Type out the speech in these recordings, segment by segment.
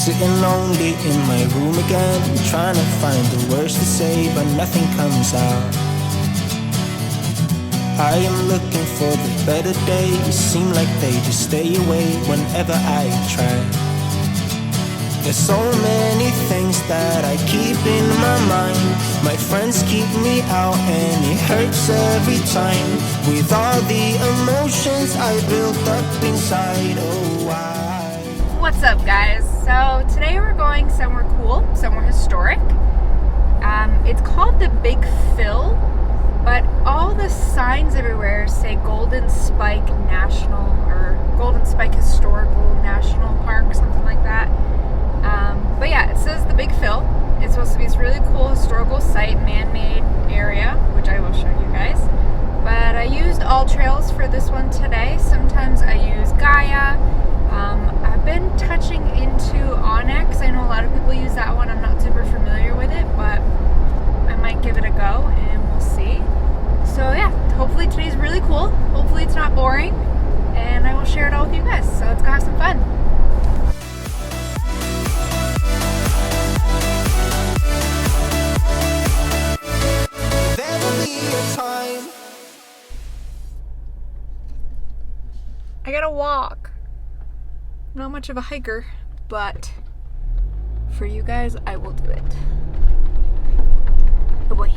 Sitting lonely in my room again, trying to find the words to say, but nothing comes out. I am looking for the better days, seem like they just stay away whenever I try. There's so many things that I keep in my mind. My friends keep me out and it hurts every time. With all the emotions I built up inside, oh why? What's up, guys? So today we're going somewhere cool, somewhere historic. It's called the Big Phil, but all the signs everywhere say Golden Spike National or Golden Spike Historical National Park, something like that. But yeah, it says the Big Phil. It's supposed to be this really cool historical site, man-made area, which I will show you guys. But I used All Trails for this one today. Sometimes I use Gaia. I've been touching into Onyx. I know a lot of people use that one. I'm not super familiar with it, but I might give it a go and we'll see. So yeah, hopefully today's really cool. Hopefully it's not boring, and I will share it all with you guys. So let's go have some fun. There will be a time. I gotta walk. Not much of a hiker, but for you guys, I will do it. Oh boy.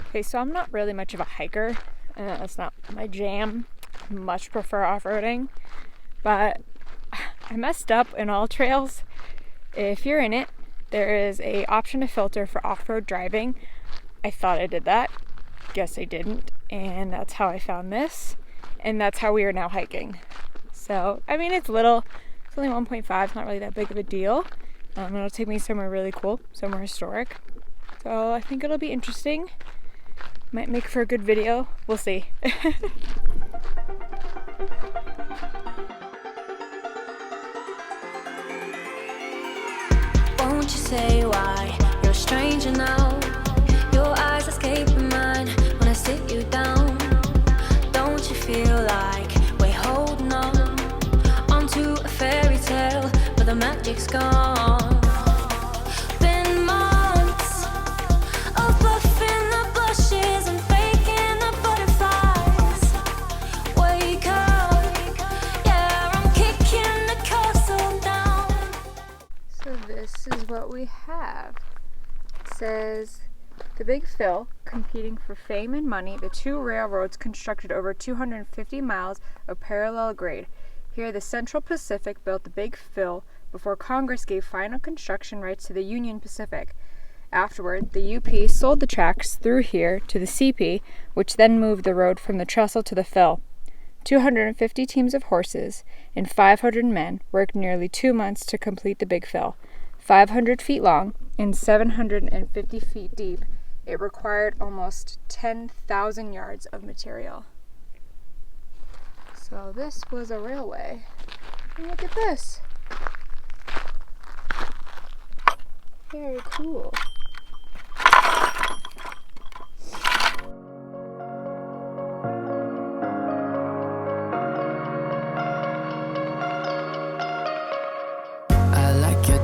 Okay, so I'm not really much of a hiker. That's not my jam. I much prefer off-roading, but I messed up in All Trails. If you're in it, there is an option to filter for off-road driving. I thought I did that. Guess I didn't. And that's how I found this. And that's how we are now hiking. So, I mean, it's little. It's only 1.5. It's not really that big of a deal. It'll take me somewhere really cool, somewhere historic. So I think it'll be interesting. Might make for a good video. We'll see. Won't you say why you're a stranger now? Your eyes escaping mine when I sit you down. Don't you feel like we're holding on onto a fairy tale, but the magic's gone? Been months of bluffing the blushes and faking the butterflies. Wake up, yeah, I'm kicking the castle down. So this is what we have. It says, the Big Phil, competing for fame and money, the two railroads constructed over 250 miles of parallel grade. Here, the Central Pacific built the Big Phil before Congress gave final construction rights to the Union Pacific. Afterward, the UP sold the tracks through here to the CP, which then moved the road from the trestle to the Phil. 250 teams of horses and 500 men worked nearly 2 months to complete the Big Phil. 500 feet long and 750 feet deep, it required almost 10,000 yards of material. So this was a railway. And look at this. Very cool.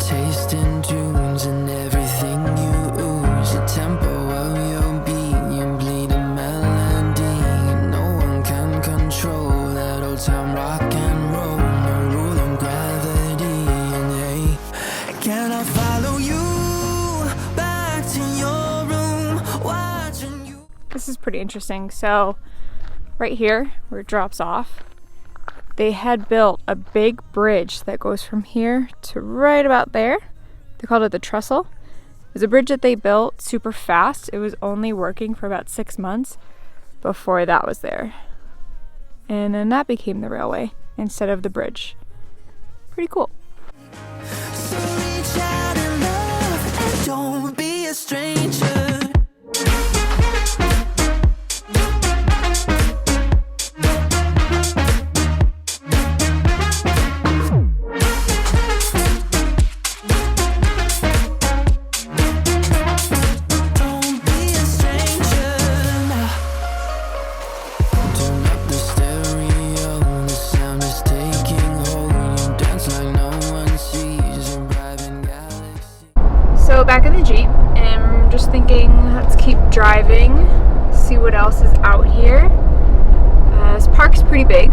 Taste in tunes and everything you ooze. The tempo of your beat, you bleed a melody. No one can control that old time rock and roll. No rule of gravity. And hey, can I follow you back to your room, watching you? This is pretty interesting. So right here where it drops off, they had built a big bridge that goes from here to right about there. They called it the trestle. It was a bridge that they built super fast. It was only working for about 6 months before that was there. And then that became the railway instead of the bridge. Pretty cool. So reach out and love, and don't be a stranger. So back in the Jeep, and I'm just thinking, let's keep driving, see what else is out here. This park's pretty big,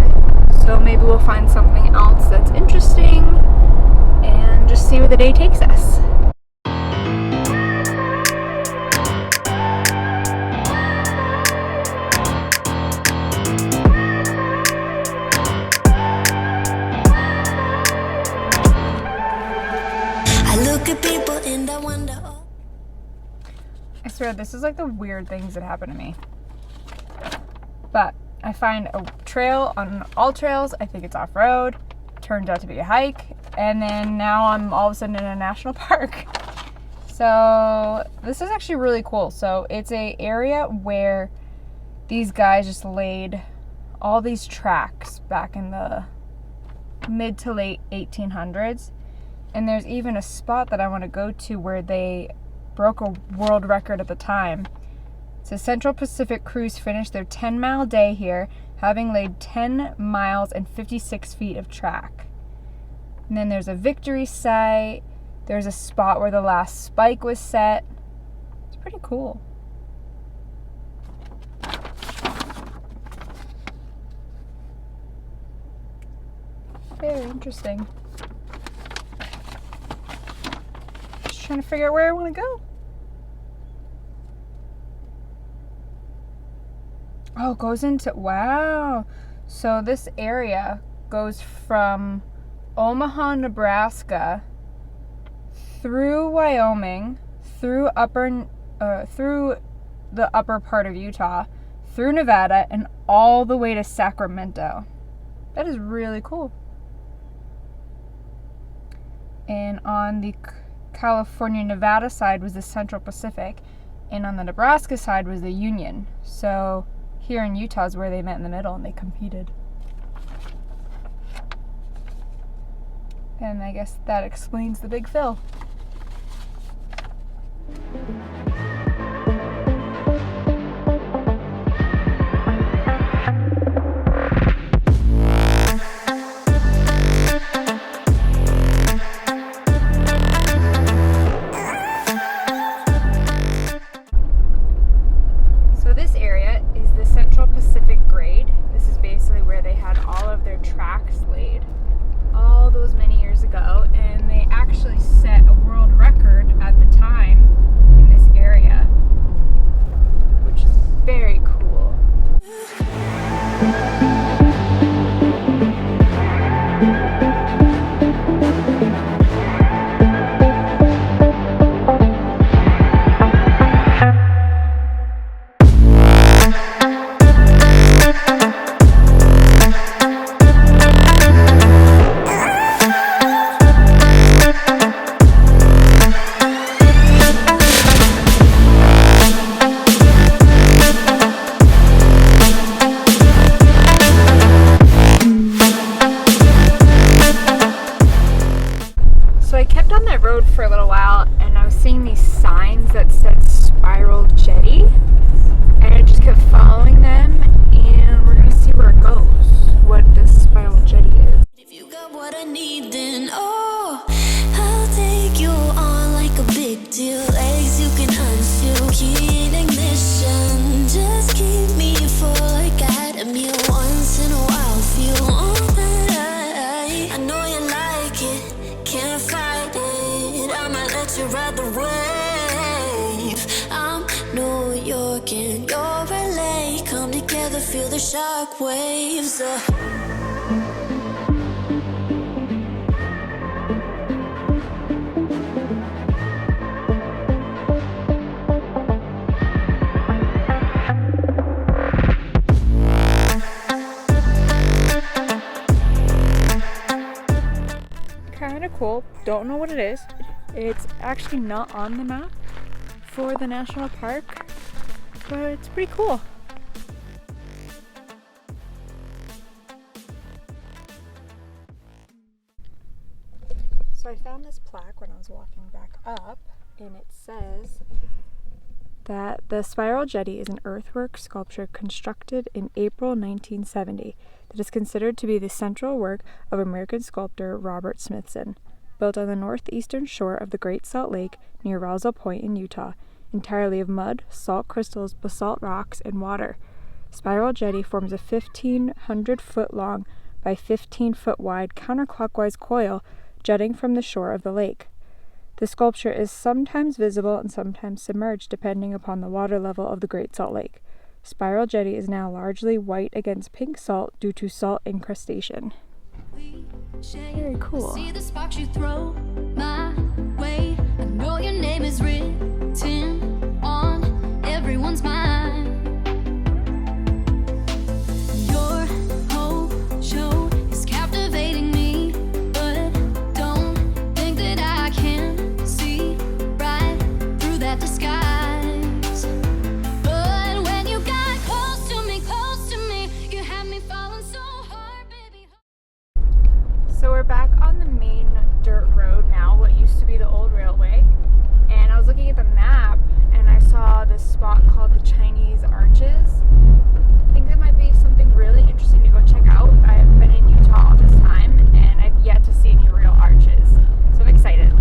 so maybe we'll find something else that's interesting and just see where the day takes us. I look at people and I wonder. I swear, this is like the weird things that happen to me. But I find a trail on all trails, I think it's off-road, turns out to be a hike, and then now I'm all of a sudden in a national park. So this is actually really cool. So it's a area where these guys just laid all these tracks back in the mid to late 1800s. And there's even a spot that I want to go to where they broke a world record at the time. So Central Pacific Cruise finished their 10-mile day here, having laid 10 miles and 56 feet of track. And then there's a victory site. There's a spot where the last spike was set. It's pretty cool. Very interesting. Just trying to figure out where I want to go. Oh, it goes into, wow. So this area goes from Omaha, Nebraska, through Wyoming, through the upper part of Utah, through Nevada, and all the way to Sacramento. That is really cool. And on the California-Nevada side was the Central Pacific, and on the Nebraska side was the Union. So here in Utah is where they met in the middle and they competed. And I guess that explains the big fill. So this area is the Central Pacific grade. This is basically where they had all of their tracks laid all those many years ago, and they actually set a feel the shock waves. Kind of cool. Don't know what it is. It's actually not on the map for the national park, but it's pretty cool. So I found this plaque when I was walking back up, and it says that the spiral jetty is an earthwork sculpture constructed in April 1970 that is considered to be the central work of American sculptor Robert Smithson, built on the northeastern shore of the Great Salt Lake near Rousel Point in Utah, entirely of mud, salt crystals, basalt rocks, and water. Spiral jetty forms a 1,500-foot long by 15-foot wide counterclockwise coil jutting from the shore of the lake. The sculpture is sometimes visible and sometimes submerged depending upon the water level of the Great Salt Lake. Spiral jetty is now largely white against pink salt due to salt incrustation. Very cool. See the sparks you throw my way. I know your name is written on everyone's mind. Your whole show is captivating me, but don't think that I can see right through that disguise. But when you got close to me, you had me falling so hard, baby. So we're back on the main dirt road now, what used to be the old railway. And I was looking at the map and I saw this spot called the Chinese Arches. I think that might be something really interesting to go check out. I've been in Utah all this time and I've yet to see any real arches. So I'm excited.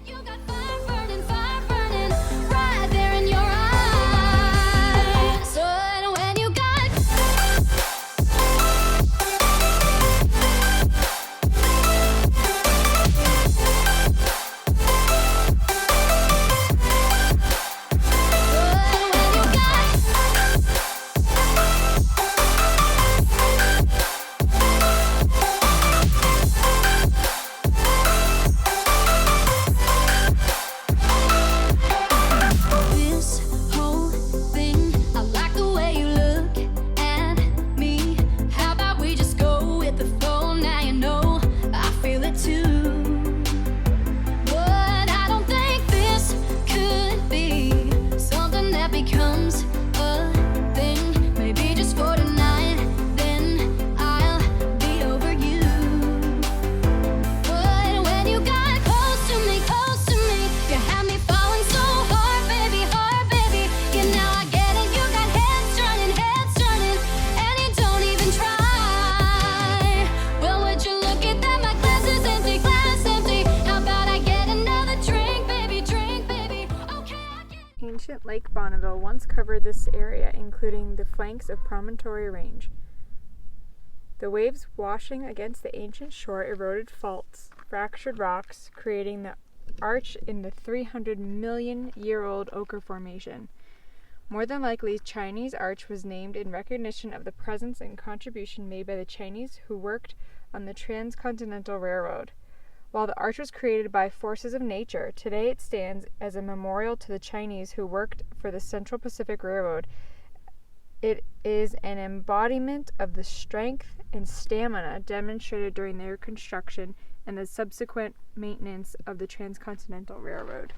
You got fire burning right there in your eyes. So when you got this whole thing, I like the way you look at me. How about we just go with the flow? Now you know I feel it too. But I don't think this could be something that becomes a thing. Maybe just for tonight, then I'll be over you. But when you got close to me, you had me falling so hard, baby. Yeah, now I get it. You got heads turning, and you don't even try. Well, would you look at that? My glass is empty. How about I get another drink, baby? Okay, I get it. Ancient Lake Bonneville once covered this area, including the flanks of Promontory Range. The waves washing against the ancient shore eroded faults, fractured rocks, creating the arch in the 300-million-year-old Ochre Formation. More than likely, Chinese Arch was named in recognition of the presence and contribution made by the Chinese who worked on the Transcontinental Railroad. While the arch was created by forces of nature, today it stands as a memorial to the Chinese who worked for the Central Pacific Railroad. It is an embodiment of the strength and stamina demonstrated during their construction and the subsequent maintenance of the Transcontinental Railroad.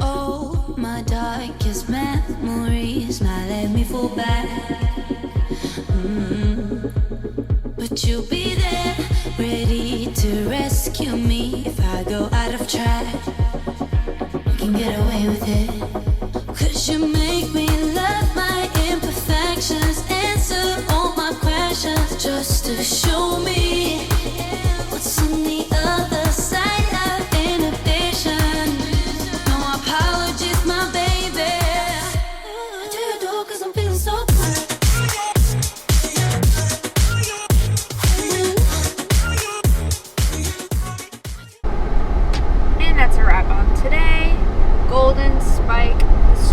Oh, my darkest memories now let me fall back. But you'll be there, ready to rescue me if I go out of track. You can get away with it, 'cause you make me love my imperfections, answer all my questions, just to show me what's on the other side of inhibition. No apologies, my baby.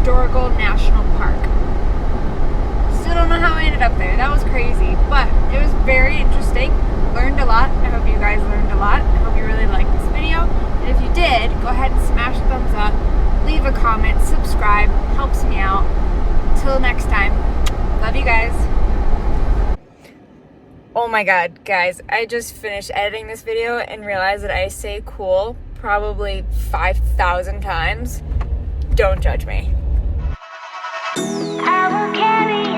historical national park. Still don't know how I ended up there. That was crazy, but it was very interesting. Learned a lot. I hope you guys learned a lot. I hope you really liked this video. And if you did, go ahead and smash the thumbs up, leave a comment, subscribe, helps me out. Till next time, love you guys. Oh my god, guys, I just finished editing this video and realized that I say cool probably 5,000 times. Don't judge me. I will carry